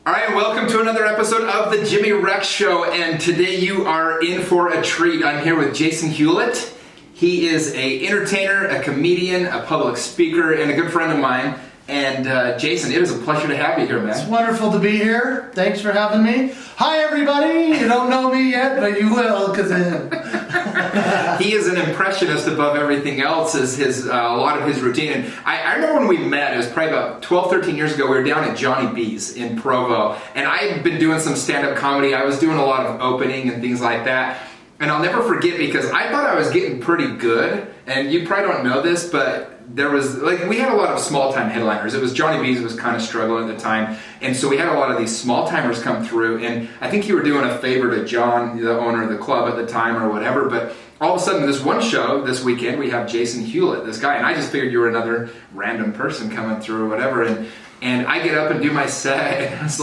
All right, welcome to another episode of the Jimmy Rex Show, and today you are in for a treat. I'm here with Jason Hewlett. He is an entertainer, a comedian, a public speaker, and a good friend of mine. And Jason, it is a pleasure to have you here, man. It's wonderful to be here. Thanks for having me. Hi, everybody. You don't know me yet, but you will, because he is an impressionist above everything else, is a lot of his routine. And I remember when we met, it was probably about 12, 13 years ago, we were down at Johnny B's in Provo, and I had been doing some stand-up comedy. I was doing a lot of opening and things like that. And I'll never forget, because I thought I was getting pretty good, and you probably don't know this, but there was, we had a lot of small-time headliners. It was Johnny B's was kind of struggling at the time, and so we had a lot of these small-timers come through, and I think you were doing a favor to John, the owner of the club at the time or whatever, but all of a sudden this one show this weekend, we have Jason Hewlett, this guy, and I just figured you were another random person coming through or whatever, and I get up and do my set, and it's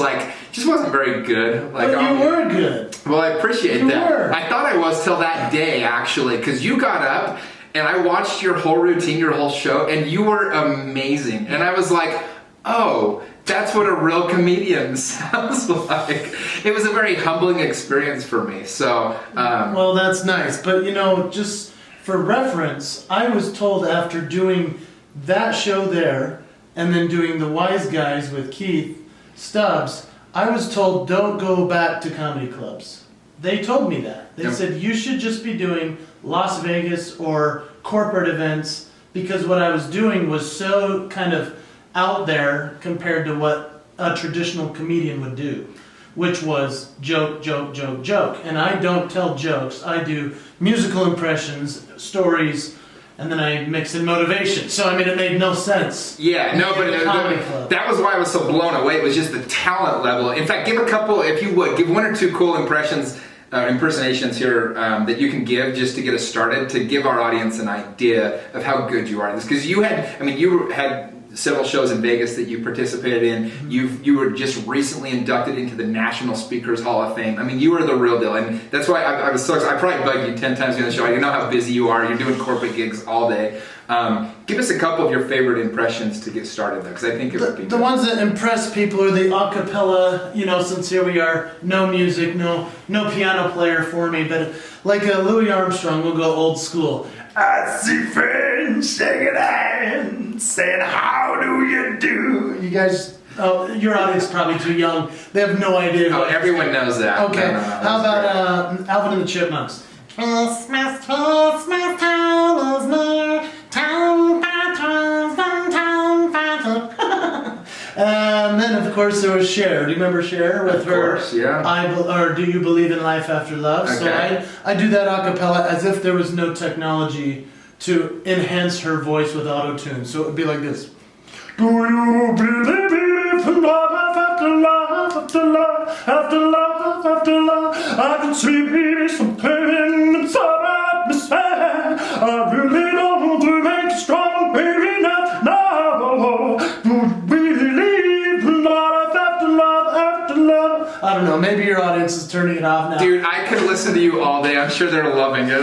just wasn't very good. But you were good. Well, I appreciate you that. Were. I thought I was till that day, actually, because you got up, and I watched your whole routine, your whole show, and you were amazing. And I was like, oh, that's what a real comedian sounds like. It was a very humbling experience for me. So, well, that's nice. But, just for reference, I was told after doing that show there, and then doing the Wise Guys with Keith Stubbs, I was told don't go back to comedy clubs. They told me that. They said you should just be doing Las Vegas or corporate events, because what I was doing was so kind of out there compared to what a traditional comedian would do, which was joke, joke, joke, joke. And I don't tell jokes. I do musical impressions, stories, and then I mix in motivation. So, it made no sense. Yeah, no, but that was why I was so blown away. It was just the talent level. In fact, give a couple, if you would, give one or two cool impersonations here that you can give just to get us started, to give our audience an idea of how good you are at this. Because you had several shows in Vegas that you participated in. You were just recently inducted into the National Speakers Hall of Fame. You were the real deal, and that's why I was so excited. I probably bugged you 10 times during the show. I know how busy you are. You're doing corporate gigs all day. Give us a couple of your favorite impressions to get started, though, because I think it would be good. The ones that impress people are the a cappella, since here we are, no music, no piano player for me, but like Louis Armstrong, we'll go old school. I see friends shaking hands, saying, how do you do? You guys, your audience is probably too young. They have no idea. Oh, everyone knows that. Okay, how about Alvin and the Chipmunks? Christmas, Christmas time is near, time patrons and time patrons. And then, of course, there was Cher. Do you remember Cher with her? Of course, yeah. Or Do You Believe in Life After Love? Okay. So I do that a cappella as if there was no technology to enhance her voice with auto-tune. So it would be like this. Do you believe in love after love after love after love after love? I can see something inside me say I really don't want to make it strong, baby, now. Do you believe in love after love after love? I don't know, maybe your audience is turning it off now. Dude, I could listen to you all day. I'm sure they're loving it.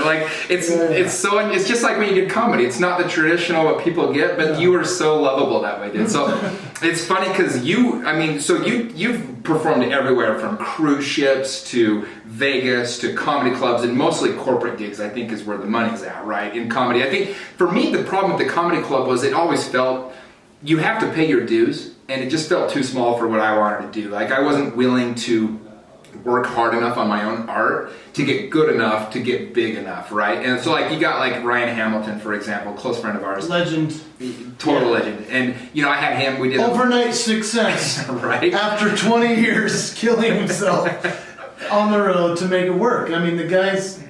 It's just like when you did comedy. It's not the traditional what people get, but you are so lovable that way, dude. So it's funny because you've performed everywhere from cruise ships to Vegas to comedy clubs, and mostly corporate gigs, I think, is where the money's at, right? In comedy. I think for me, the problem with the comedy club was it always felt you have to pay your dues, and it just felt too small for what I wanted to do. I wasn't willing to work hard enough on my own art to get good enough to get big enough, right? And so you got Ryan Hamilton, for example, close friend of ours. Legend. Total legend. And I had him, we did overnight success. Right? After 20 years killing himself on the road to make it work.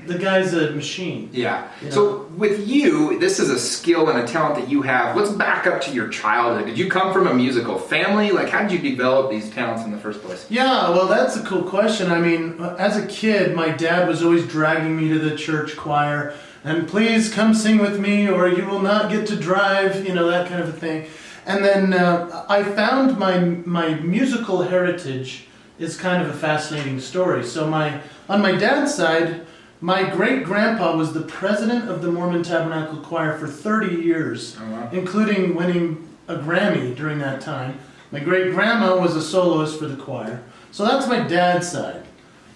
The guy's a machine. Yeah. So with you, this is a skill and a talent that you have. Let's back up to your childhood. Did you come from a musical family? How did you develop these talents in the first place? Yeah, well, that's a cool question. As a kid, my dad was always dragging me to the church choir, and please come sing with me or you will not get to drive, that kind of a thing. And then I found my musical heritage is kind of a fascinating story. So on my dad's side, my great-grandpa was the president of the Mormon Tabernacle Choir for 30 years, including winning a Grammy during that time. My great-grandma was a soloist for the choir. So that's my dad's side.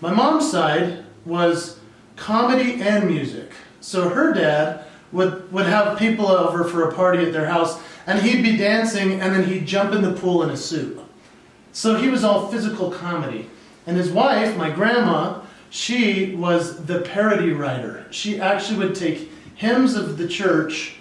My mom's side was comedy and music. So her dad would have people over for a party at their house, and he'd be dancing, and then he'd jump in the pool in a suit. So he was all physical comedy. And his wife, my grandma, she was the parody writer. She actually would take hymns of the church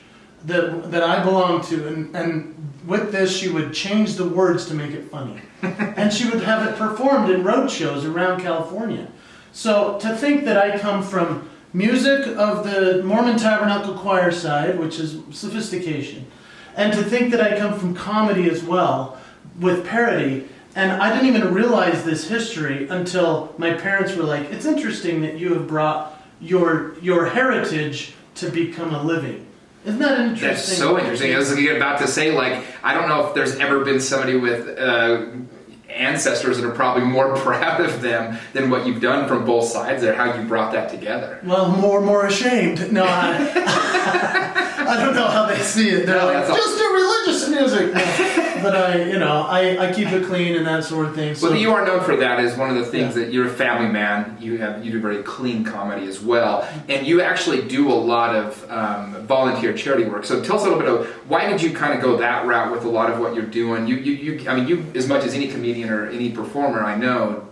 that I belonged to, and with this she would change the words to make it funny. And she would have it performed in road shows around California. So to think that I come from music of the Mormon Tabernacle Choir side, which is sophistication, and to think that I come from comedy as well, with parody, and I didn't even realize this history until my parents were like, it's interesting that you have brought your heritage to become a living. Isn't that interesting? That's so interesting. I was about to say, like, I don't know if there's ever been somebody with ancestors that are probably more proud of them than what you've done from both sides there, how you brought that together. Well, more ashamed. No, I don't know how they see it. They're like, just do religious music. No. But I keep it clean and that sort of thing. So. Well, you are known for that as one of the things that you're a family man. You do very clean comedy as well, and you actually do a lot of volunteer charity work. So tell us a little bit of why did you kind of go that route with a lot of what you're doing. You as much as any comedian or any performer I know,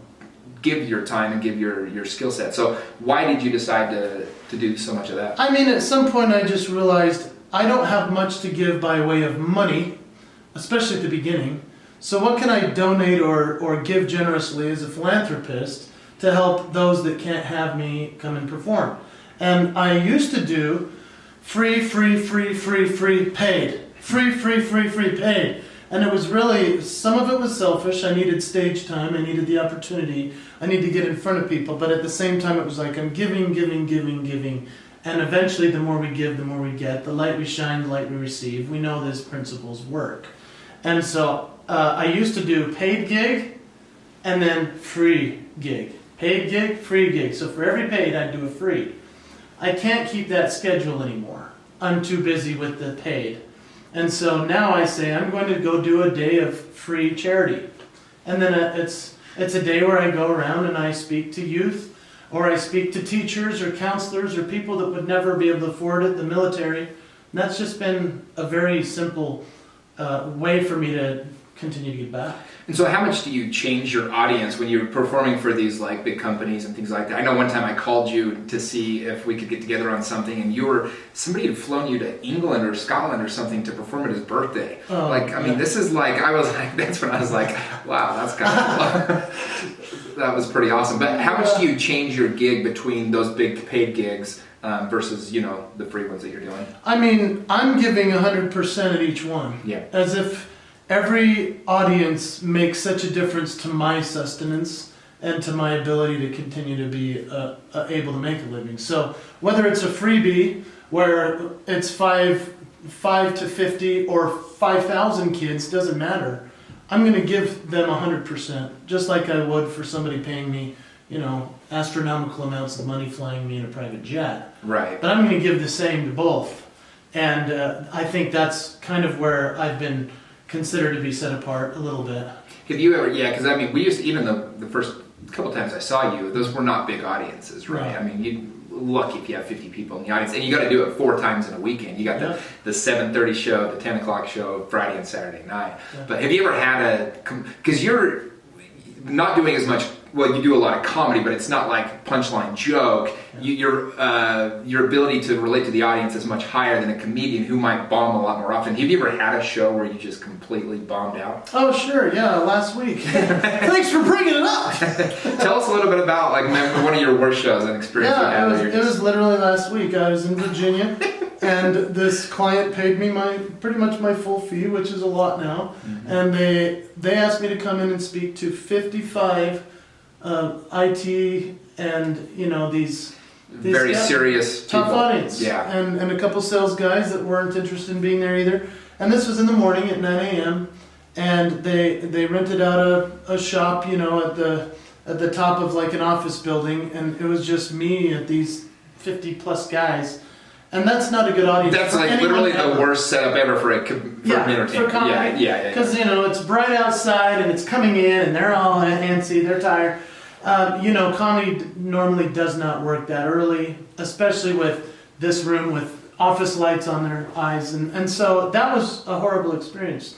give your time and give your skill set. So why did you decide to do so much of that? I mean, at some point I just realized I don't have much to give by way of money, especially at the beginning. So what can I donate or give generously as a philanthropist to help those that can't have me come and perform? And I used to do free, paid. Free, paid. And it was really, some of it was selfish. I needed stage time. I needed the opportunity. I need to get in front of people. But at the same time, it was like I'm giving. And eventually, the more we give, the more we get. The light we shine, the light we receive. We know these principles work. And so I used to do paid gig and then free gig. Paid gig, free gig. So for every paid, I'd do a free. I can't keep that schedule anymore. I'm too busy with the paid. And so now I say I'm going to go do a day of free charity. And then it's a day where I go around and I speak to youth, or I speak to teachers or counselors or people that would never be able to afford it, the military. And that's just been a very simple way for me to continue to give back. And so how much do you change your audience when you're performing for these like big companies and things like that? I know one time I called you to see if we could get together on something, and somebody had flown you to England or Scotland or something to perform at his birthday. This is like, I was like, that's when I was like, wow, that's kind of cool. That was pretty awesome. But how much do you change your gig between those big paid gigs versus, the free ones that you're doing? I mean, I'm giving 100% at each one. Yeah. As if every audience makes such a difference to my sustenance and to my ability to continue to be able to make a living. So whether it's a freebie where it's 5 to 50 or 5,000 kids, doesn't matter. I'm going to give them 100%, just like I would for somebody paying me, astronomical amounts of money flying me in a private jet. Right. But I'm going to give the same to both. And I think that's kind of where I've been considered to be set apart a little bit. Have you ever, because we used to, even the first couple times I saw you, those were not big audiences, right? I mean, you're lucky if you have 50 people in the audience, and you got to do it 4 times in a weekend. You got the 7:30 show, the 10 o'clock show, Friday and Saturday night. Yeah. But have you ever had because you're not doing as much, well, you do a lot of comedy, but it's not like punchline joke. Yeah. Your ability to relate to the audience is much higher than a comedian who might bomb a lot more often. Have you ever had a show where you just completely bombed out? Oh, sure, yeah, last week. Thanks for bringing it up. Tell us a little bit about one of your worst shows and experience you had. It was literally last week. I was in Virginia, and this client paid me pretty much my full fee, which is a lot now. Mm-hmm. And they asked me to come in and speak to 55 IT and these very guys, serious tough people. Audience, yeah, and a couple sales guys that weren't interested in being there either. And this was in the morning at 9 a.m. and they rented out a shop, at the top of like an office building, and it was just me and these 50 plus guys. And that's not a good audience. That's like literally the worst setup ever for entertainment. For comedy. Yeah. Because, it's bright outside and it's coming in and they're all antsy, they're tired. Comedy normally does not work that early, especially with this room with office lights on their eyes. And so that was a horrible experience.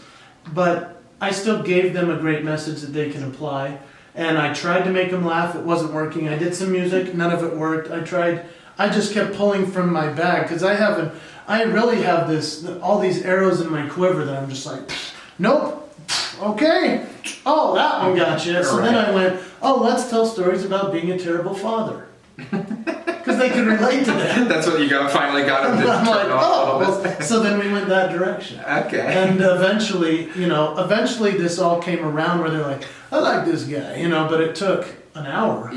But I still gave them a great message that they can apply. And I tried to make them laugh. It wasn't working. I did some music. None of it worked. I just kept pulling from my bag because I really have all these arrows in my quiver that I'm just like, nope. Okay. Oh, that one got you. So then I went, let's tell stories about being a terrible father. Because they could relate to that. That's what you finally got them to turn off a little bit. So then we went that direction. Okay. And eventually this all came around where they're like, I like this guy, but it took an hour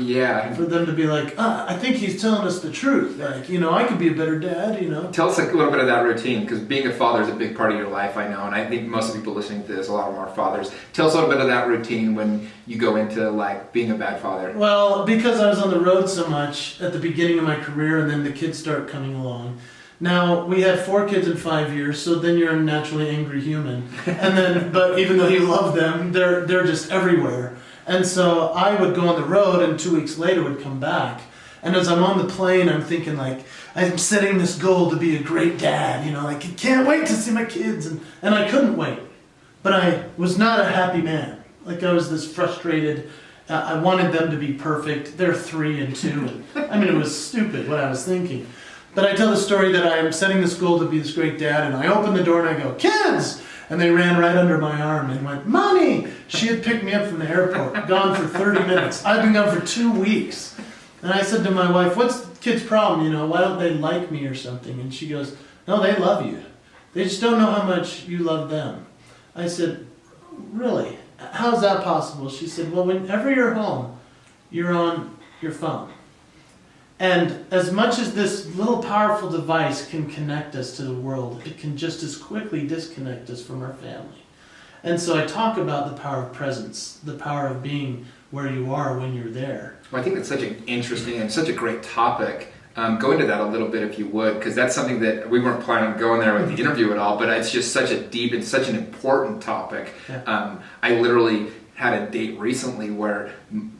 for them to be like, I think he's telling us the truth. Like, I could be a better dad, Tell us a little bit of that routine, because being a father is a big part of your life, I know, and I think most of the people listening to this, a lot of them are fathers. Tell us a little bit of that routine when you go into, like, being a bad father. Well, because I was on the road so much at the beginning of my career, and then the kids start coming along. Now, we had 4 kids in 5 years, so then you're a naturally angry human. But even though you love them, they're just everywhere. And so I would go on the road and 2 weeks later would come back. And as I'm on the plane, I'm thinking like, I'm setting this goal to be a great dad, I can't wait to see my kids. And I couldn't wait. But I was not a happy man. Like I was this frustrated, I wanted them to be perfect. They're 3 and 2. It was stupid what I was thinking. But I tell the story that I am setting this goal to be this great dad, and I open the door and I go, kids! And they ran right under my arm and went, Mommy! She had picked me up from the airport, gone for 30 minutes. I've been gone for 2 weeks. And I said to my wife, what's the kid's problem? Why don't they like me or something? And she goes, no, they love you. They just don't know how much you love them. I said, really? How's that possible? She said, well, whenever you're home, you're on your phone. And as much as this little powerful device can connect us to the world, it can just as quickly disconnect us from our family. And so I talk about the power of presence, the power of being where you are when you're there. Well, I think that's such an interesting and such a great topic. Go into that a little bit if you would, because that's something that we weren't planning on going there with the interview at all, but it's just such a deep and such an important topic. Yeah. I literally had a date recently where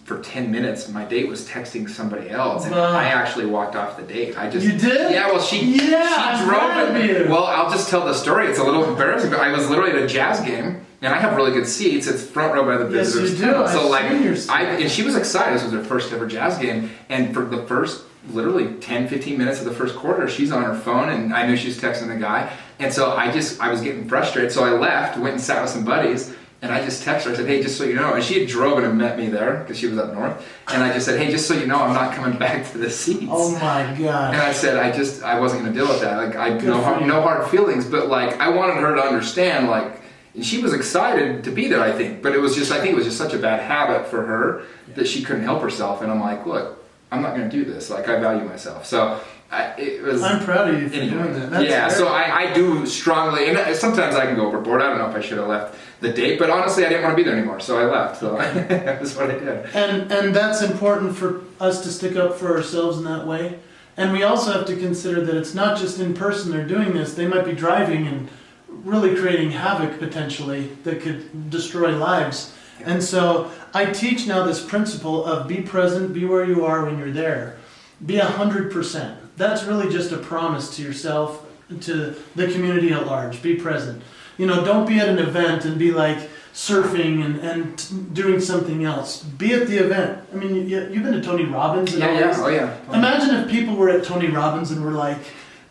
for 10 minutes my date was texting somebody else, and I actually walked off the date. You did? Yeah, well she drove it. Well, I'll just tell the story. It's a little embarrassing, but I was literally at a jazz game, and I have really good seats. It's front row by the visitors. Yes, you do. So and she was excited. This was her first ever jazz game, and for the first literally 10-15 minutes of the first quarter, she's on her phone, and I knew she was texting the guy, and so I was getting frustrated, so I left, went and sat with some buddies. And I just texted her, I said, hey, just so you know, and she had driven and met me there, because she was up north, and I just said, hey, just so you know, I'm not coming back to the seats. Oh my God. And I said, I wasn't going to deal with that. Like, no hard feelings, but like, I wanted her to understand, like, and she was excited to be there, I think, but I think it was just such a bad habit for her that she couldn't help herself, and I'm like, look, I'm not going to do this. Like, I value myself. So I'm proud of you for doing that. That's so I do strongly, and sometimes I can go overboard. I don't know if I should have left the date, but honestly, I didn't want to be there anymore, so I left. So that's what I did. And that's important for us to stick up for ourselves in that way. And we also have to consider that it's not just in person they're doing this. They might be driving and really creating havoc potentially that could destroy lives. And so I teach now this principle of be present, be where you are when you're there. Be 100%. That's really just a promise to yourself, to the community at large. Be present. Don't be at an event and be like surfing and doing something else. Be at the event. I mean, you've been to Tony Robbins and all this. Oh yeah. Imagine if people were at Tony Robbins and were like,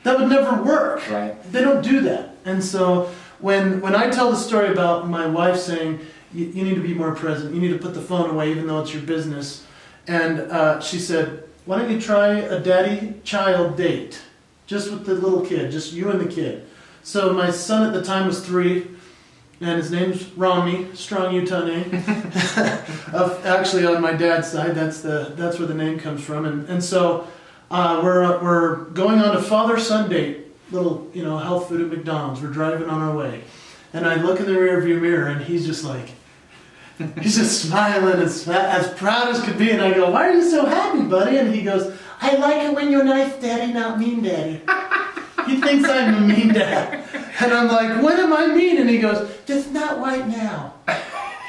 that would never work. Right. They don't do that. And so when I tell the story about my wife saying, you need to be more present, you need to put the phone away even though it's your business. And she said, why don't you try a daddy-child date? Just with the little kid, just you and the kid. So my son at the time was 3, and his name's Rami, strong Utah name. Actually, on my dad's side, that's where the name comes from. And so we're going on a father-son date, little health food at McDonald's. We're driving on our way, and I look in the rearview mirror, and he's just like, he's just smiling as proud as could be, and I go, why are you so happy, buddy? And he goes, I like it when you're nice, Daddy, not mean, Daddy. He thinks I'm a mean dad. And I'm like, what am I mean? And he goes, just not right now.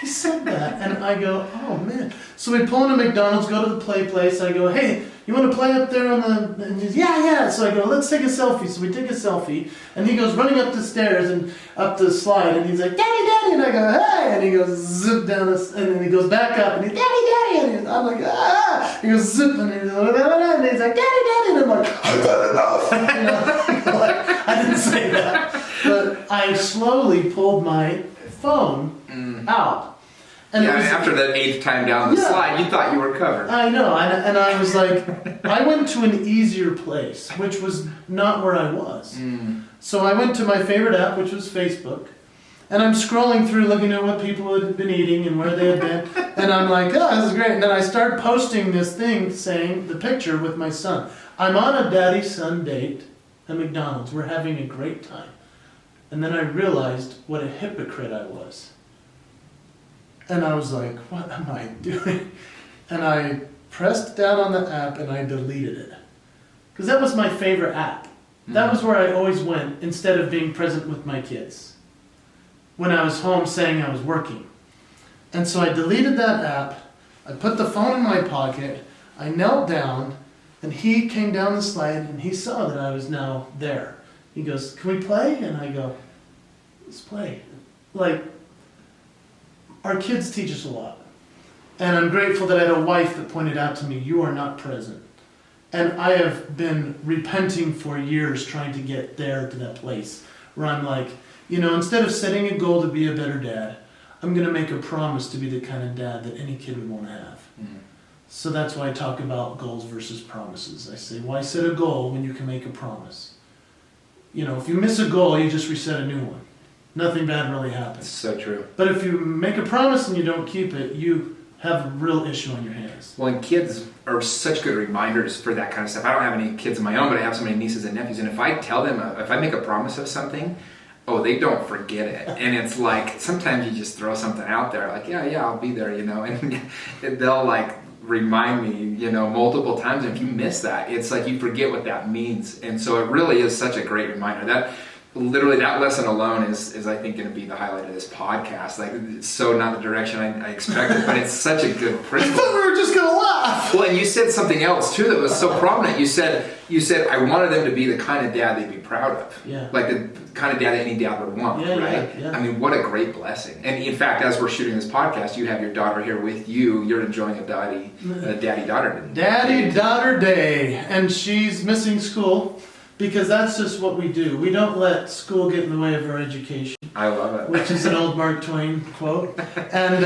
He said that. And I go, oh man. So we pull into McDonald's, go to the play place. I go, hey, you want to play up there on the... And he's, yeah. So I go, let's take a selfie. So we take a selfie. And he goes running up the stairs and up the slide. And he's like, Daddy. And I go, hey. And he goes zip down this. And then he goes back up. And he's, Daddy. And I'm like, ah. He goes zip. And he's like, Daddy. And I'm like, I've had enough. Like, I didn't say that. But I slowly pulled my phone out. And after that 8th time down the slide, you thought you were covered. I know, and I was like, I went to an easier place, which was not where I was. So I went to my favorite app, which was Facebook, and I'm scrolling through looking at what people had been eating and where they had been, and I'm like, oh, this is great. And then I start posting this thing saying, the picture with my son. I'm on a daddy-son date at McDonald's. We're having a great time. And then I realized what a hypocrite I was. And I was like, what am I doing? And I pressed down on the app and I deleted it. Because that was my favorite app. That was where I always went instead of being present with my kids. When I was home saying I was working. And so I deleted that app. I put the phone in my pocket. I knelt down and he came down the slide and he saw that I was now there. He goes, can we play? And I go, let's play. Like, our kids teach us a lot. And I'm grateful that I had a wife that pointed out to me, you are not present. And I have been repenting for years trying to get there to that place where I'm like, instead of setting a goal to be a better dad, I'm going to make a promise to be the kind of dad that any kid would want to have. So that's why I talk about goals versus promises. I say, why set a goal when you can make a promise? If you miss a goal, you just reset a new one. Nothing bad really happens. So true. But if you make a promise and you don't keep it, you have a real issue on your hands. Well, and kids are such good reminders for that kind of stuff. I don't have any kids of my own, but I have so many nieces and nephews. And if I tell them, if I make a promise of something, they don't forget it. And it's like, sometimes you just throw something out there, like, yeah, I'll be there, and they'll like remind me, multiple times. And if you miss that, it's like you forget what that means. And so it really is such a great reminder. That literally, that lesson alone is I think going to be the highlight of this podcast. Like, it's so not the direction I expected, but it's such a good principle. I thought we were just going to laugh. Well, and you said something else too that was so prominent. You said I wanted them to be the kind of dad they'd be proud of. Yeah. Like the kind of dad that any dad would want, right? Yeah. I mean, what a great blessing. And in fact, as we're shooting this podcast, you have your daughter here with you. You're enjoying a daddy-daughter day. Daddy-daughter day. And she's missing school. Because that's just what we do. We don't let school get in the way of our education. I love it. Which is an old Mark Twain quote. And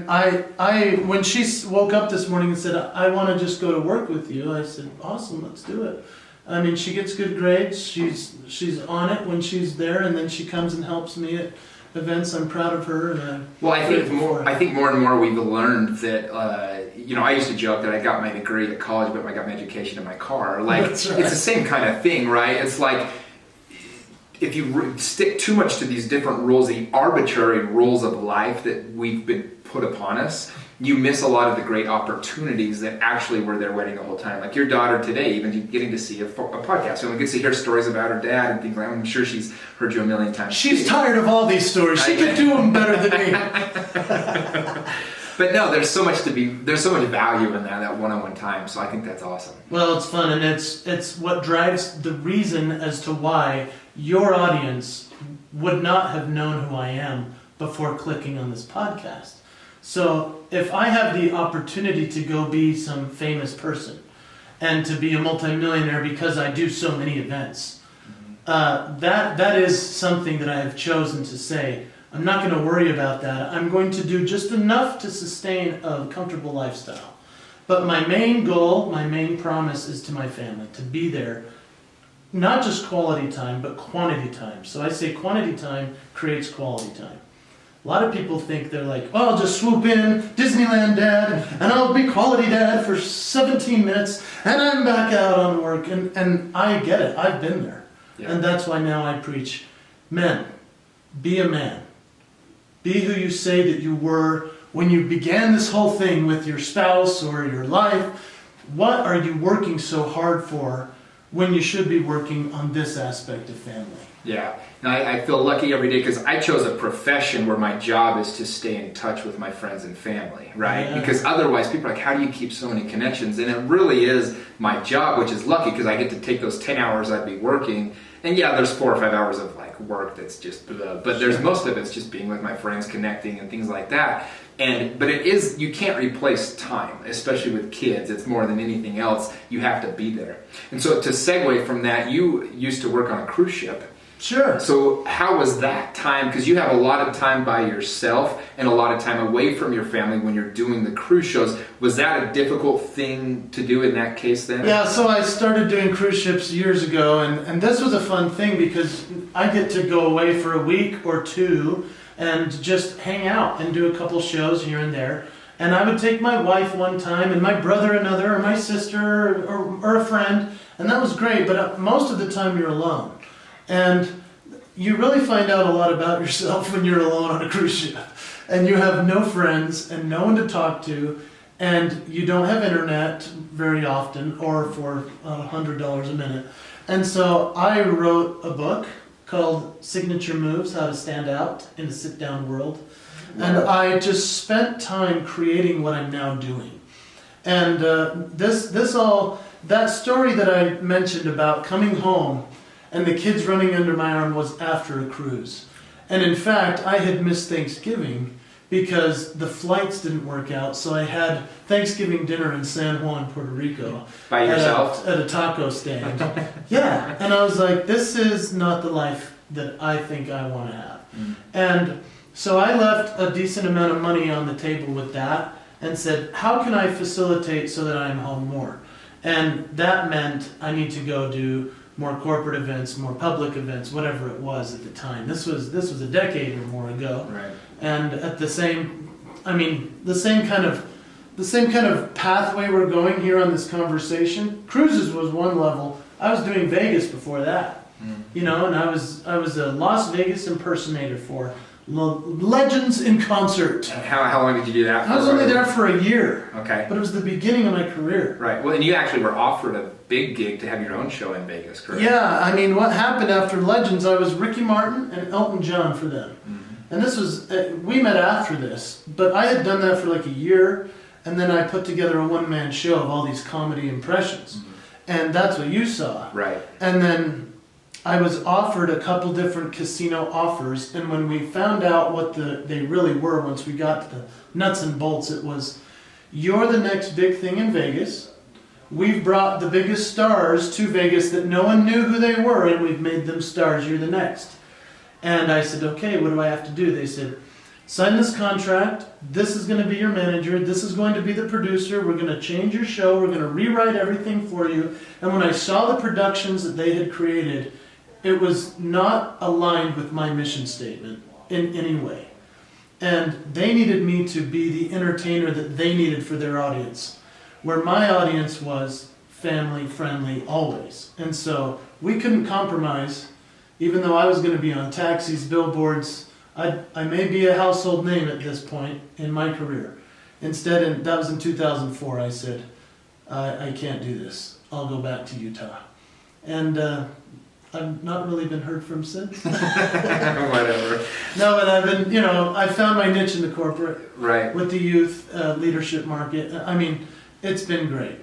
I when she woke up this morning and said, I want to just go to work with you, I said, awesome, let's do it. I mean, she gets good grades. She's on it when she's there, and then she comes and helps me at events. I'm proud of her. And I think more and more we've learned that, I used to joke that I got my degree at college, but I got my education in my car. Like, That's right. It's the same kind of thing, right? It's like, if you stick too much to these different rules, the arbitrary rules of life that we've been put upon us, you miss a lot of the great opportunities that actually were there waiting the whole time. Like your daughter today, even getting to see a podcast. And we get to hear stories about her dad and things like that. I'm sure she's heard you a million times. She's tired of all these stories. She could do them better than me. But no, there's so much value in that one-on-one time. So I think that's awesome. Well, it's fun, and it's what drives the reason as to why your audience would not have known who I am before clicking on this podcast. So if I have the opportunity to go be some famous person and to be a multimillionaire because I do so many events, that is something that I have chosen to say, I'm not going to worry about that. I'm going to do just enough to sustain a comfortable lifestyle. But my main goal, my main promise is to my family, to be there. Not just quality time, but quantity time. So I say quantity time creates quality time. A lot of people think they're like, oh, I'll just swoop in, Disneyland dad, and I'll be quality dad for 17 minutes, and I'm back out on work. And I get it. I've been there. Yeah. And that's why now I preach, men, be a man. Be who you say that you were when you began this whole thing with your spouse or your life. What are you working so hard for when you should be working on this aspect of family. Yeah, and I feel lucky every day because I chose a profession where my job is to stay in touch with my friends and family, right? Yeah. Because otherwise people are like, how do you keep so many connections? And it really is my job, which is lucky because I get to take those 10 hours I'd be working. And yeah, there's 4 or 5 hours of like work that's just, but there's most of it's just being with my friends, connecting and things like that. But it is, you can't replace time, especially with kids. It's more than anything else, you have to be there. And so to segue from that, you used to work on a cruise ship. Sure. So how was that time? Because you have a lot of time by yourself and a lot of time away from your family when you're doing the cruise shows. Was that a difficult thing to do in that case then? Yeah, so I started doing cruise ships years ago, and this was a fun thing because I get to go away for a week or two and just hang out and do a couple shows here and there. And I would take my wife one time and my brother another, or my sister or a friend, and that was great, but most of the time you're alone. And you really find out a lot about yourself when you're alone on a cruise ship. And you have no friends and no one to talk to, and you don't have internet very often or for $100 a minute. And so I wrote a book called Signature Moves, How to Stand Out in a Sit-Down World. And I just spent time creating what I'm now doing. And that story that I mentioned about coming home and the kids running under my arm was after a cruise. And in fact, I had missed Thanksgiving because the flights didn't work out. So I had Thanksgiving dinner in San Juan, Puerto Rico. By yourself? At a taco stand. Yeah. And I was like, this is not the life that I think I want to have. And so I left a decent amount of money on the table with that and said, how can I facilitate so that I'm home more? And that meant I need to go do more corporate events, more public events, whatever it was at the time. This was a decade or more ago. Right. And at the same kind of pathway we're going here on this conversation. Cruises was one level. I was doing Vegas before that. You know, and I was a Las Vegas impersonator for Legends in Concert. How long did you do that for? I was only there for a year. Okay. But it was the beginning of my career. Right. Well, and you actually were offered a big gig to have your own show in Vegas, correct? Yeah, I mean, what happened after Legends, I was Ricky Martin and Elton John for them. And this was, we met after this, but I had done that for like a year, and then I put together a one-man show of all these comedy impressions. And that's what you saw. Right. And then I was offered a couple different casino offers, and when we found out what they really were, once we got to the nuts and bolts, it was, you're the next big thing in Vegas. We've brought the biggest stars to Vegas that no one knew who they were, and we've made them stars. You're the next. And I said, okay, what do I have to do? They said, sign this contract. This is going to be your manager. This is going to be the producer. We're going to change your show. We're going to rewrite everything for you. And when I saw the productions that they had created, it was not aligned with my mission statement in any way. And they needed me to be the entertainer that they needed for their audience, where my audience was family friendly always. And so we couldn't compromise, even though I was going to be on taxis, billboards. I may be a household name at this point in my career. Instead, that was in 2004, I said, I can't do this. I'll go back to Utah. And I've not really been heard from since. Whatever. No, but I've been, I found my niche in the corporate. Right. With the youth leadership market. I mean, it's been great.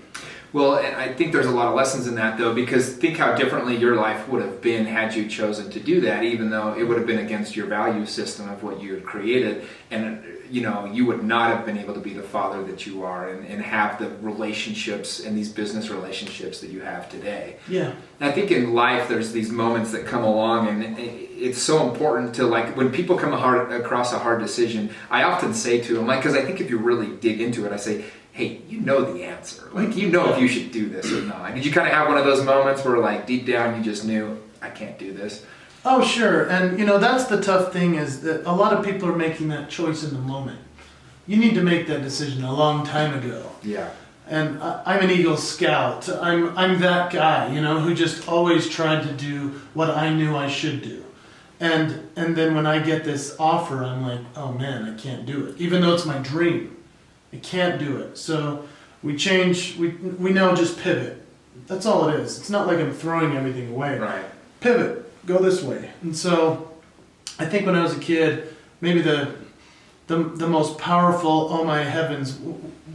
Well, and I think there's a lot of lessons in that, though, because think how differently your life would have been had you chosen to do that, even though it would have been against your value system of what you had created. And, you would not have been able to be the father that you are and have the relationships and these business relationships that you have today. Yeah. And I think in life, there's these moments that come along, and it's so important to, like, when people come across a hard decision, I often say to them, because I think if you really dig into it, I say, hey, you know the answer. Like, you know if you should do this or not. Did you kind of have one of those moments where, like, deep down you just knew, I can't do this? Oh, sure. And, that's the tough thing is that a lot of people are making that choice in the moment. You need to make that decision a long time ago. Yeah. And I'm an Eagle Scout. I'm that guy, who just always tried to do what I knew I should do. And then when I get this offer, I'm like, oh, man, I can't do it. Even though it's my dream. I can't do it. So we change, we now just pivot. That's all it is. It's not like I'm throwing everything away. Right. Pivot, go this way. And so I think when I was a kid, maybe the most powerful, oh my heavens,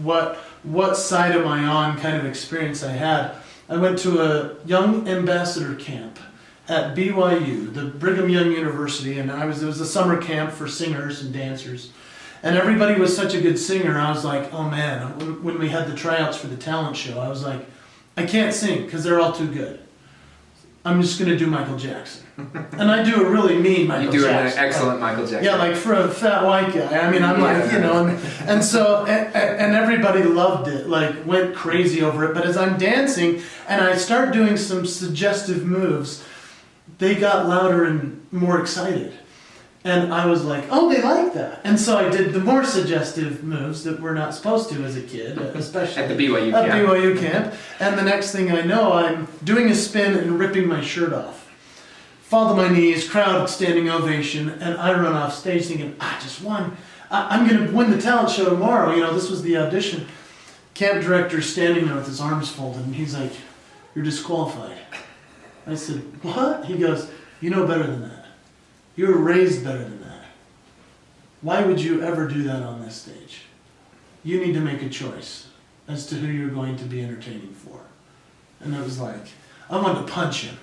what side am I on kind of experience I had. I went to a young ambassador camp at BYU, the Brigham Young University, and it was a summer camp for singers and dancers. And everybody was such a good singer, I was like, oh man, when we had the tryouts for the talent show, I was like, I can't sing because they're all too good. I'm just going to do Michael Jackson. And I do a really mean Michael Jackson. You do an excellent Michael Jackson. Yeah, like for a fat white guy. I mean, I'm like, you know, and so, and everybody loved it, like went crazy over it. But as I'm dancing and I start doing some suggestive moves, they got louder and more excited. And I was like, oh, they like that. And so I did the more suggestive moves that we're not supposed to as a kid, especially at the BYU camp. At BYU camp. And the next thing I know, I'm doing a spin and ripping my shirt off. Fall to my knees, crowd standing ovation, and I run off stage thinking, I just won. I'm going to win the talent show tomorrow. You know, this was the audition. Camp director standing there with his arms folded, and he's like, you're disqualified. I said, what? He goes, you know better than that. You were raised better than that. Why would you ever do that on this stage? You need to make a choice as to who you're going to be entertaining for. And it was like, I wanted to punch him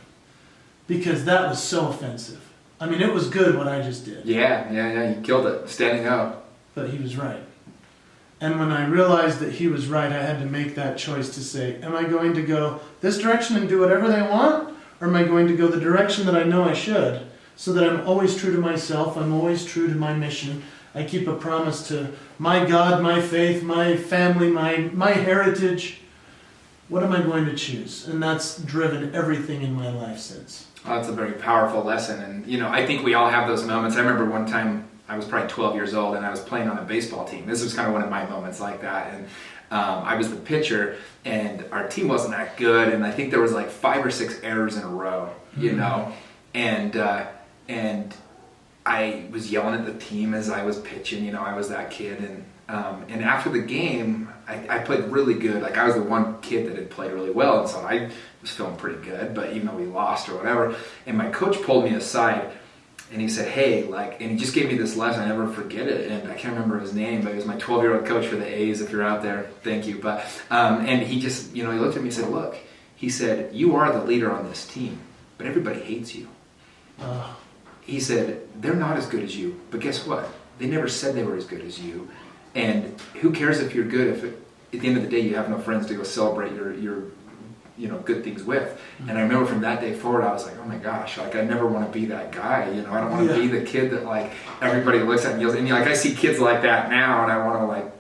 because that was so offensive. I mean, it was good what I just did. Yeah, you killed it, standing up. But he was right. And when I realized that he was right, I had to make that choice to say, am I going to go this direction and do whatever they want? Or am I going to go the direction that I know I should? So that I'm always true to myself, I'm always true to my mission. I keep a promise to my God, my faith, my family, my heritage. What am I going to choose? And that's driven everything in my life since. Oh, that's a very powerful lesson. And, you know, I think we all have those moments. I remember one time I was probably 12 years old and I was playing on a baseball team. This was kind of one of my moments like that. And I was the pitcher and our team wasn't that good. And I think there was like 5 or 6 errors in a row, you know. And I was yelling at the team as I was pitching, you know, I was that kid. And after the game, I played really good. Like I was the one kid that had played really well. And so I was feeling pretty good, but even though we lost or whatever. And my coach pulled me aside and he said, hey, and he just gave me this lesson. I never forget it. And I can't remember his name, but he was my 12-year-old coach for the A's. If you're out there, thank you. But, and he just, you know, he looked at me and said, look, he said, you are the leader on this team, but everybody hates you. He said, they're not as good as you, but guess what? They never said they were as good as you. And who cares if you're good if at the end of the day you have no friends to go celebrate your you know, good things with. Mm-hmm. And I remember from that day forward, I was like, oh my gosh, like I never want to be that guy. You know, I don't want to be the kid that like everybody looks at and yells. And like I see kids like that now and I want to like,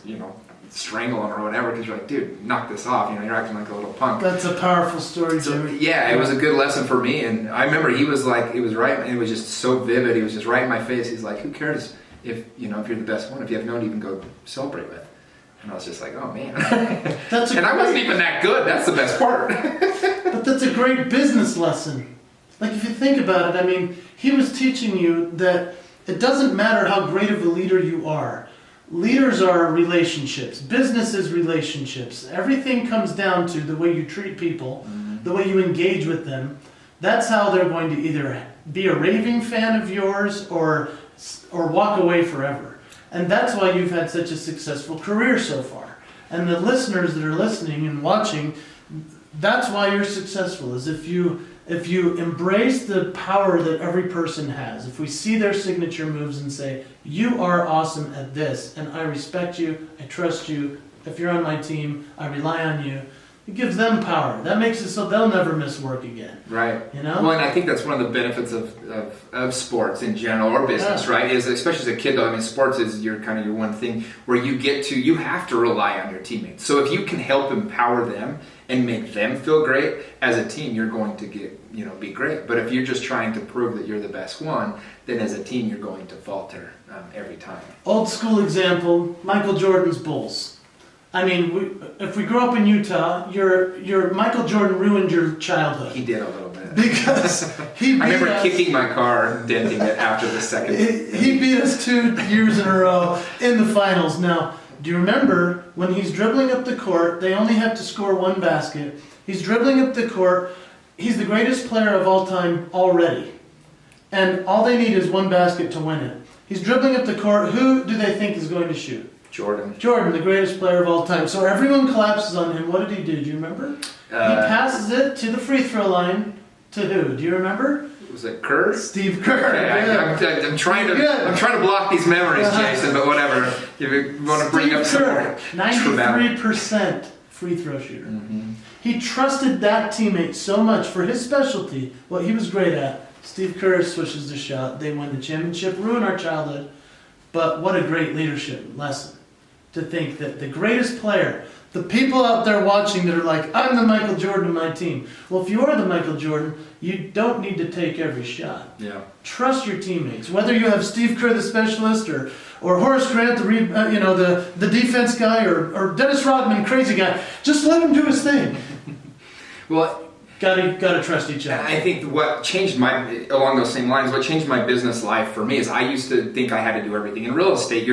you know, strangle them or whatever because you're like, dude, knock this off. You know, you're acting like a little punk. That's a powerful story, so, yeah, it was a good lesson for me. And I remember he was like, it was right. And it was just so vivid. He was just right in my face. He's like, who cares if, you know, if you're the best one, if you have no one to even go celebrate with. And I was just like, oh man. And I wasn't even that good. That's the best part. But that's a great business lesson. Like if you think about it, I mean, he was teaching you that it doesn't matter how great of a leader you are. Leaders are relationships. Business is relationships. Everything comes down to the way you treat people, the way you engage with them. That's how they're going to either be a raving fan of yours or walk away forever. And that's why you've had such a successful career so far. And the listeners that are listening and watching, that's why you're successful, is if you embrace the power that every person has, if we see their signature moves and say, you are awesome at this, and I respect you, I trust you, if you're on my team, I rely on you, it gives them power. That makes it so they'll never miss work again. Right. You know? Well, and I think that's one of the benefits of sports in general or business, right? Is especially as a kid though, I mean sports is your one thing where you have to rely on your teammates. So if you can help empower them and make them feel great, as a team you're going to be great. But if you're just trying to prove that you're the best one, then as a team you're going to falter every time. Old school example, Michael Jordan's Bulls. I mean, if we grew up in Utah, your Michael Jordan ruined your childhood. He did a little bit. Because he beat I remember us, kicking my car and denting it after the second. He beat us 2 years in a row in the finals. Now, do you remember when he's dribbling up the court, they only have to score 1 basket. He's dribbling up the court. He's the greatest player of all time already. And all they need is one basket to win it. He's dribbling up the court. Who do they think is going to shoot? Jordan. Jordan, the greatest player of all time. So everyone collapses on him. What did he do? Do you remember? He passes it to the free throw line. To who? Do you remember? Was it Kerr? Steve Kerr. Okay, I'm trying to block these memories, Jason, but whatever. You want to bring up some more. 93% free throw shooter. Mm-hmm. He trusted that teammate so much for his specialty, what he was great at. Steve Kerr swishes the shot. They win the championship, ruin our childhood. But what a great leadership lesson to think that the greatest player, the people out there watching that are like, I'm the Michael Jordan of my team. Well, if you are the Michael Jordan, you don't need to take every shot. Yeah. Trust your teammates. Whether you have Steve Kerr, the specialist, or Horace Grant, the defense guy, or Dennis Rodman, crazy guy, just let him do his thing. Well, Gotta trust each other. I think what changed along those same lines, what changed my business life for me is I used to think I had to do everything. In real estate,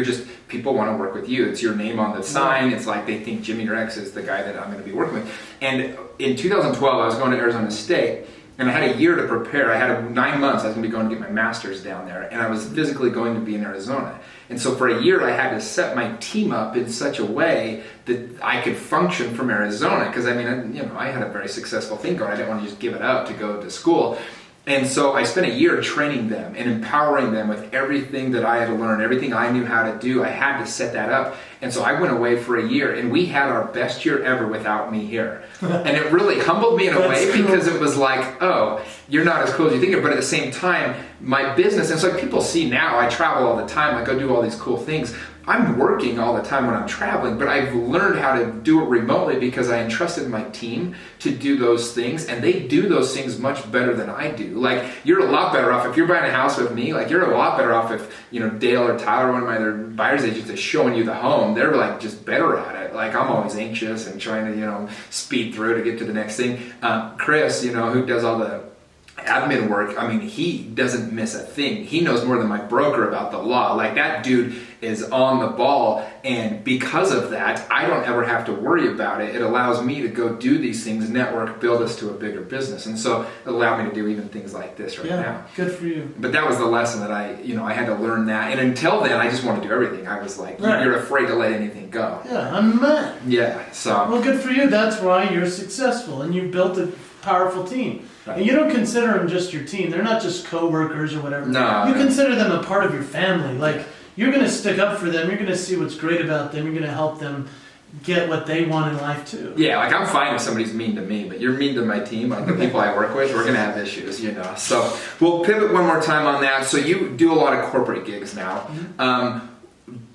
people want to work with you. It's your name on the sign. It's like they think Jimmy Rex is the guy that I'm going to be working with. And in 2012, I was going to Arizona State, and I had a year to prepare. I had 9 months. I was going to be going to get my master's down there, and I was physically going to be in Arizona. And so for a year, I had to set my team up in such a way that I could function from Arizona. Because I had a very successful thing going. I didn't want to just give it up to go to school. And so I spent a year training them and empowering them with everything that I had to learn, everything I knew how to do. I had to set that up. And so I went away for a year, and we had our best year ever without me here. And it really humbled me in a way because it was like, oh, you're not as cool as you think. But at the same time, my business, and it's like people see now, I travel all the time, I go do all these cool things. I'm working all the time when I'm traveling, but I've learned how to do it remotely because I entrusted my team to do those things, and they do those things much better than I do. Like, you're a lot better off if you're buying a house with me. Like, you're a lot better off if Dale or Tyler, one of my other buyer's agents, is showing you the home. They're like just better at it. Like, I'm always anxious and trying to speed through to get to the next thing. Chris, who does all the admin work, he doesn't miss a thing. He knows more than my broker about the law. Like, that dude is on the ball, and because of that, I don't ever have to worry about it. It allows me to go do these things, network, build us to a bigger business, and so it allowed me to do even things like this right now. Good for you. But that was the lesson that I had to learn that, and until then, I just wanted to do everything. I was like, you're afraid to let anything go. Yeah, I'm mad. Yeah, so. Well, good for you. That's why you're successful, and you've built a powerful team. Right. And you don't consider them just your team. They're not just co-workers or whatever. No. You consider them a part of your family. Like, you're going to stick up for them. You're going to see what's great about them. You're going to help them get what they want in life, too. Yeah, like, I'm fine if somebody's mean to me, but you're mean to my team, like the people I work with, we're going to have issues, So we'll pivot one more time on that. So you do a lot of corporate gigs now. Mm-hmm.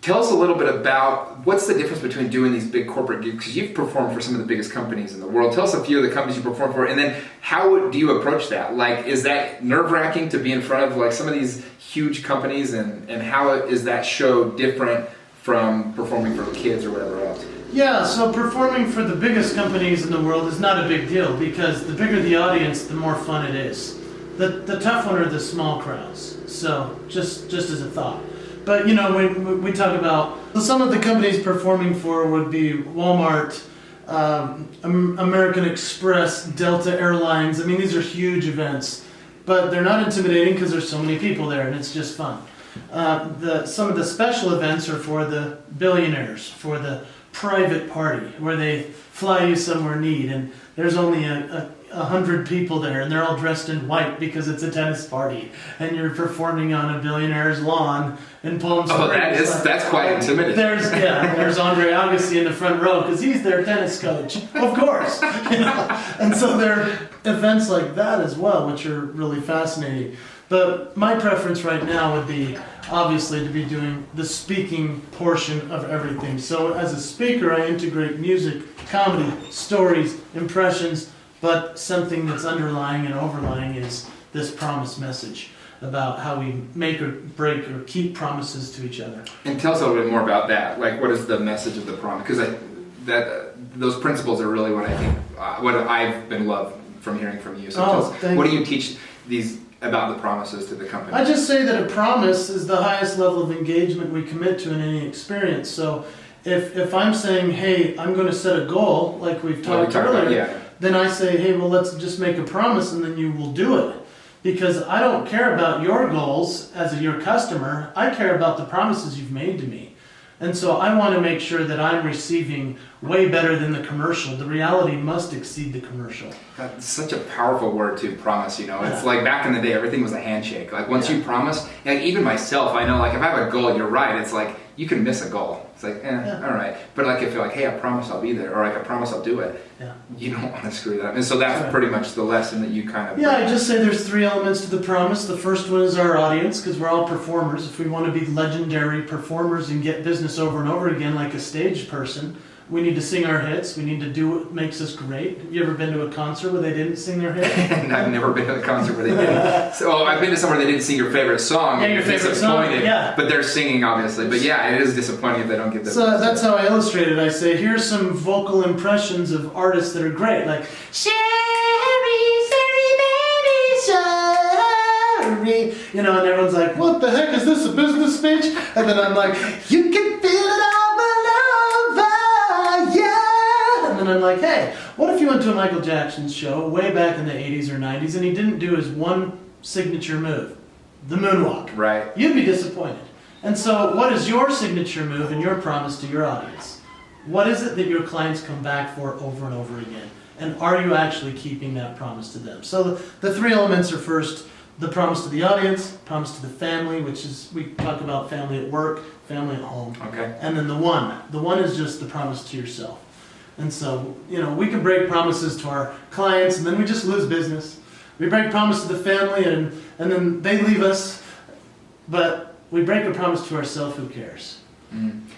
Tell us a little bit about what's the difference between doing these big corporate gigs, because you've performed for some of the biggest companies in the world. Tell us a few of the companies you perform for, and then how do you approach that? Like, is that nerve-wracking to be in front of like some of these huge companies, and how is that show different from performing for kids or whatever else? Yeah, so performing for the biggest companies in the world is not a big deal, because the bigger the audience, the more fun it is. The tough one are the small crowds. So just as a thought. But when we talk about some of the companies performing for would be Walmart, American Express, Delta Airlines. These are huge events, but they're not intimidating because there's so many people there, and it's just fun. Some of the special events are for the billionaires, for the private party, where they fly you somewhere neat, and there's only 100 people there, and they're all dressed in white because it's a tennis party, and you're performing on a billionaire's lawn in Palm Springs. Oh, that's quite intimidating. There's Andre Agassi in the front row because he's their tennis coach, of course. And so there are events like that as well, which are really fascinating. But my preference right now would be obviously to be doing the speaking portion of everything. So as a speaker, I integrate music, comedy, stories, impressions, but something that's underlying and overlying is this promise message about how we make or break or keep promises to each other. And tell us a little bit more about that. Like, what is the message of the promise? Because those principles are really what I think, what I've been loved from hearing from you. So what do you teach these about the promises to the company? I just say that a promise is the highest level of engagement we commit to in any experience. So if I'm saying, hey, I'm going to set a goal, like we've talked earlier, then I say, hey, well, let's just make a promise and then you will do it. Because I don't care about your goals as your customer. I care about the promises you've made to me. And so I want to make sure that I'm receiving way better than the commercial. The reality must exceed the commercial. That's such a powerful word to promise, you know. It's like back in the day, everything was a handshake. Like once you promise, like even myself, I know like if I have a goal, you're right. It's like you can miss a goal. It's like, all right. But like if you're like, hey, I promise I'll be there, or like I promise I'll do it, you don't want to screw that up. And so that's pretty much the lesson that you kind of... Yeah, I just say there's 3 elements to the promise. The first one is our audience, because we're all performers. If we want to be legendary performers and get business over and over again like a stage person, we need to sing our hits. We need to do what makes us great. Have you ever been to a concert where they didn't sing their hit? And I've never been to a concert where they didn't. So I've been to somewhere they didn't sing your favorite song. Yeah, your favorite song. Yeah. But they're singing, obviously. But yeah, it is disappointing if they don't get that. So that's how I illustrate it. I say, here's some vocal impressions of artists that are great. Like, Sherry, baby, Sherry. You know, and everyone's like, what the heck, is this a business speech? And then I'm like, you can feel it all over, yeah. And then I'm like, hey, what if you went to a Michael Jackson show way back in the 80s or 90s and he didn't do his one signature move, the moonwalk? Right. You'd be disappointed. And so what is your signature move and your promise to your audience? What is it that your clients come back for over and over again? And are you actually keeping that promise to them? So the 3 elements are first, the promise to the audience, promise to the family, which is, we talk about family at work, family at home. Okay. And then the one is just the promise to yourself. And so, you know, we can break promises to our clients and then we just lose business. We break promise to the family and then they leave us, but we break a promise to ourselves, who cares?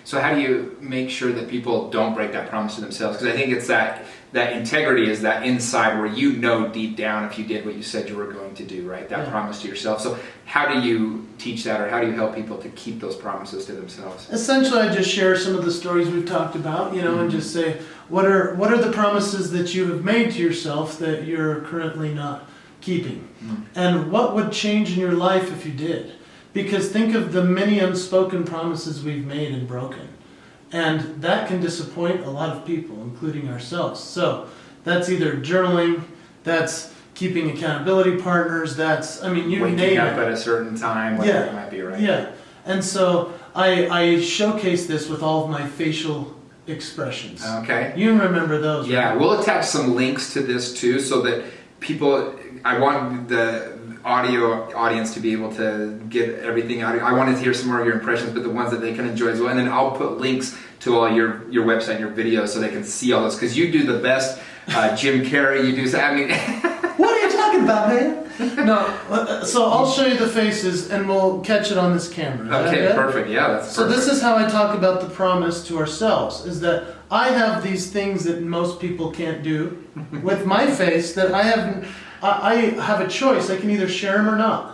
So how do you make sure that people don't break that promise to themselves? Because I think it's that integrity is that inside where you know deep down if you did what you said you were going to do, right? That promise to yourself. So how do you teach that, or how do you help people to keep those promises to themselves? Essentially, I just share some of the stories we've talked about, you know, and just say, what are the promises that you have made to yourself that you're currently not keeping? And what would change in your life if you did? Because think of the many unspoken promises we've made and broken. And that can disappoint a lot of people, including ourselves. So that's either journaling, that's keeping accountability partners, that's, I mean, you name it. Waking up at a certain time, whatever it might be, right? Yeah. And so I showcase this with all of my facial expressions. Okay. You remember those, Yeah, right? we'll attach some links to this too so that people, I want the audio audience to be able to get everything out. I wanted to hear some more of your impressions, but the ones that they can enjoy as well. And then I'll put links to all your website and your videos so they can see all this, because you do the best. Jim Carrey, you do. I mean, what are you talking about, man? No, so I'll show you the faces and we'll catch it on this camera. Okay, perfect. Yeah, that's perfect. So this is how I talk about the promise to ourselves, is that I have these things that most people can't do with my face that I have a choice. I can either share them or not.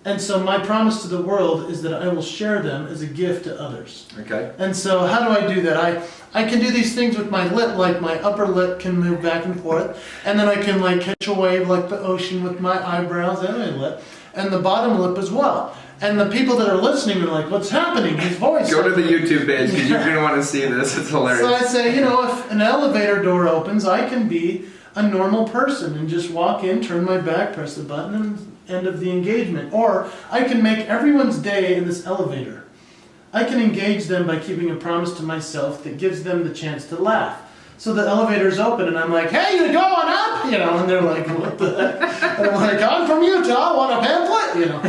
And so my promise to the world is that I will share them as a gift to others. Okay. And so how do I do that? I can do these things with my lip, like my upper lip can move back and forth, and then I can like catch a wave like the ocean with my eyebrows and my lip, and the bottom lip as well. And the people that are listening are like, what's happening? His voice. Go to the YouTube page because you're going to want to see this. It's hilarious. So I say, you know, if an elevator door opens, I can be a normal person and just walk in, turn my back, press the button, and end of the engagement. Or I can make everyone's day in this elevator. I can engage them by keeping a promise to myself that gives them the chance to laugh. So the elevator's open and I'm like, hey, you going up? You know, and they're like, what the heck? And I'm like, I'm from Utah, want a pamphlet? You know.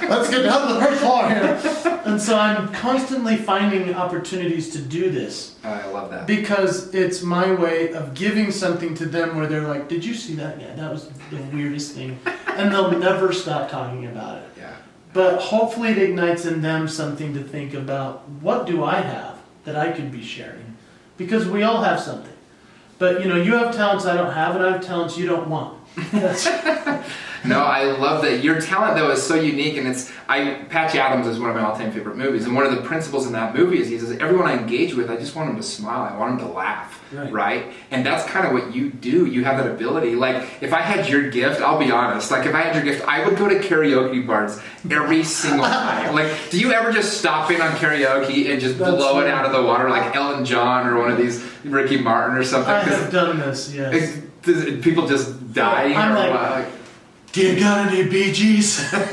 Let's get down to the first floor here. And so I'm constantly finding opportunities to do this. I love that. Because it's my way of giving something to them where they're like, did you see that? Yeah, that was the weirdest thing. And they'll never stop talking about it. Yeah. But hopefully it ignites in them something to think about, what do I have that I could be sharing? Because we all have something. But you know, you have talents I don't have, and I have talents you don't want. No, I love that. Your talent, though, is so unique, and Patch Adams is one of my all-time favorite movies, and one of the principles in that movie is he says, everyone I engage with, I just want them to smile, I want them to laugh, right? And that's kind of what you do. You have that ability. Like, if I had your gift, I'll be honest, like, if I had your gift, I would go to karaoke bars every single night. Like, do you ever just stop in on karaoke and just blow it out of the water, like Elton John or one of these Ricky Martin or something? I have done this, yes. People just dying I'm or like, do you got any Bee Gees? Then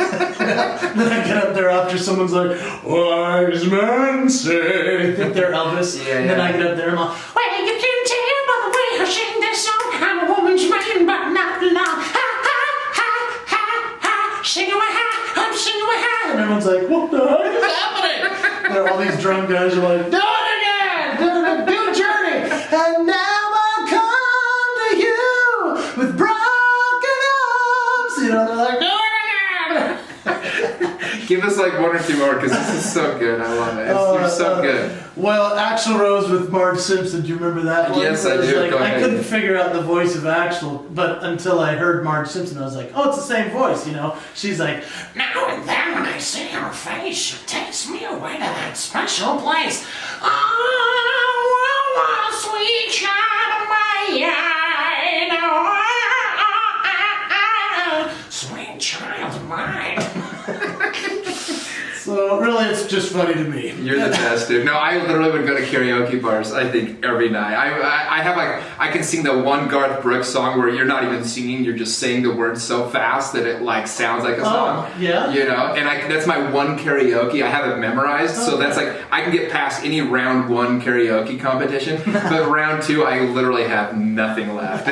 I get up there after someone's like, wise men say. I think they're Elvis. And then I get up there and I'm like, well, you can tell by the way I sing this song, I'm a woman's man, but not long. Ha, ha, ha, ha, ha. Sing away, ha, I'm singing away, ha. And everyone's like, what the heck is happening? And all these drum guys are like, do it again! Do Journey! And now I come to you with broken arms. You know, they're like, do it again! Give us like one or two more, because this is so good. I love it. You're so good. Well, Axl Rose with Marge Simpson. Do you remember that one? Yes, I do. Like, I couldn't figure out the voice of Axl, but until I heard Marge Simpson, I was like, oh, it's the same voice, you know? She's like, now and then when I see her face, it takes me away to that special place. Oh, sweet child of mine. Sweet child of mine. So really, it's just funny to me. You're the best, dude. No, I literally would go to karaoke bars, I think, every night. I have like, I can sing the one Garth Brooks song where you're not even singing, you're just saying the words so fast that it like sounds like a song. Yeah. You know, and that's my one karaoke. I have it memorized, so that's like, I can get past any round one karaoke competition, but round two, I literally have nothing left.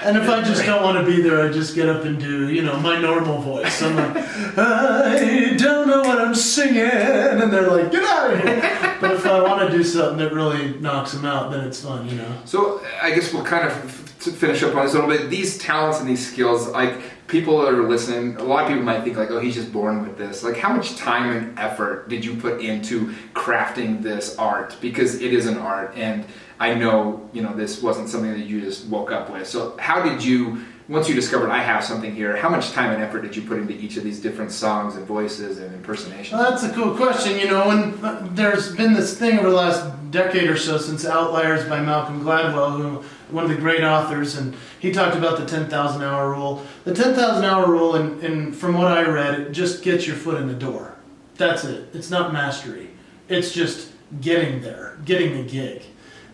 And if I just don't want to be there, I just get up and do, you know, my normal voice. I'm like, I don't know what I'm singing. And they're like, get out of here. But if I want to do something that really knocks them out, then it's fun, you know. So I guess we'll kind of finish up on this a little bit. These talents and these skills, like, people are listening, a lot of people might think like, oh, he's just born with this. Like, how much time and effort did you put into crafting this art? Because it is an art, and I know, you know, this wasn't something that you just woke up with. So how did you, once you discovered I have something here, how much time and effort did you put into each of these different songs and voices and impersonations? Well, that's a cool question. You know, when there's been this thing over the last decade or so since Outliers by Malcolm Gladwell, who one of the great authors, and he talked about the 10,000 hour rule. The 10,000 hour rule, and from what I read, it just gets your foot in the door. That's it. It's not mastery. It's just getting there, getting the gig.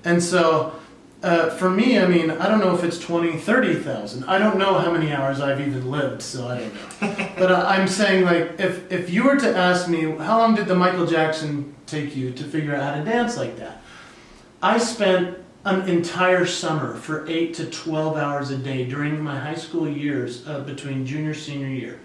And so, for me, I mean, I don't know if it's 20, 30,000. I don't know how many hours I've even lived, so I don't know. But I'm saying, like, if you were to ask me, how long did the Michael Jackson take you to figure out how to dance like that? I spent an entire summer for 8 to 12 hours a day during my high school years between junior and senior year,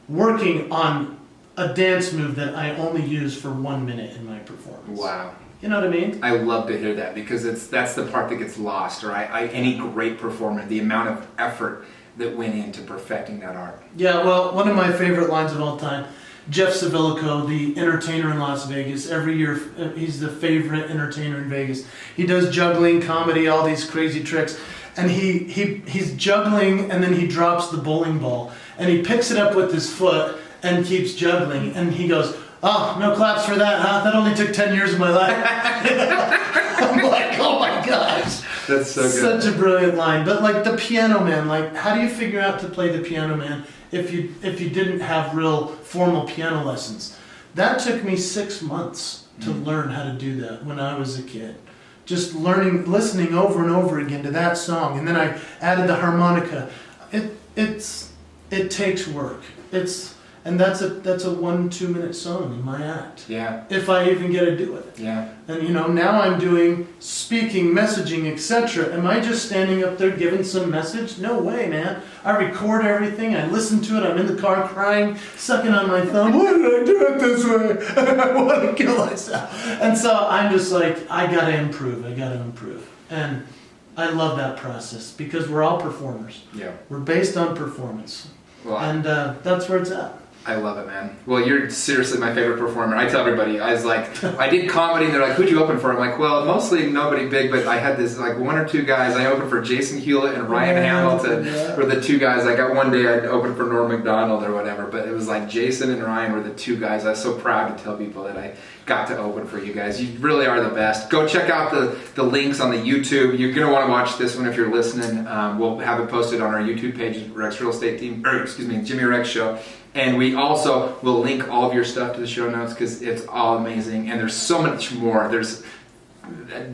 working on a dance move that I only used for 1 minute in my performance. Wow. You know what I mean? I love to hear that, because that's the part that gets lost, right? Any great performer, the amount of effort that went into perfecting that art. Yeah, well, one of my favorite lines of all time, Jeff Savillico, the entertainer in Las Vegas, every year he's the favorite entertainer in Vegas. He does juggling, comedy, all these crazy tricks. And he's juggling, and then he drops the bowling ball. And he picks it up with his foot and keeps juggling. And he goes, oh, no claps for that, huh? That only took 10 years of my life. I'm like, oh my gosh. That's so good. Such a brilliant line. But like the Piano Man, like, how do you figure out to play the Piano Man if you didn't have real formal piano lessons? That took me 6 months to learn how to do that when I was a kid. Just listening over and over again to that song. And then I added the harmonica. It takes work. And that's a 1-2 minute song in my act. Yeah. If I even get to do it. Yeah. And you know, now I'm doing speaking, messaging, etc. Am I just standing up there giving some message? No way, man. I record everything. I listen to it. I'm in the car crying, sucking on my thumb. Why did I do it this way? I want to kill myself. And so I'm just like, I gotta improve. And I love that process, because we're all performers. Yeah. We're based on performance. Well, and that's where it's at. I love it, man. Well, you're seriously my favorite performer. I tell everybody, I was like, I did comedy, and they're like, who'd you open for? I'm like, well, mostly nobody big, but I had this like one or two guys. I opened for Jason Hewlett and Ryan Hamilton were the two guys. I got one day I'd open for Norm Macdonald or whatever, but it was like Jason and Ryan were the two guys. I was so proud to tell people that I got to open for you guys. You really are the best. Go check out the links on the YouTube. You're going to want to watch this one if you're listening. We'll have it posted on our YouTube page, Rex Real Estate Team, or excuse me, Jimmy Rex Show. And we also will link all of your stuff to the show notes because it's all amazing. And there's so much more. There's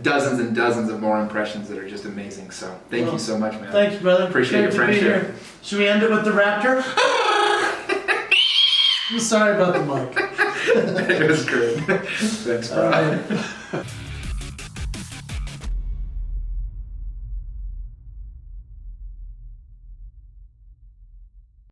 dozens and dozens of more impressions that are just amazing. So thank you so much, man. Thanks, brother. Appreciate your friendship. Should we end it with the raptor? I'm sorry about the mic. It was great. Thanks, bro.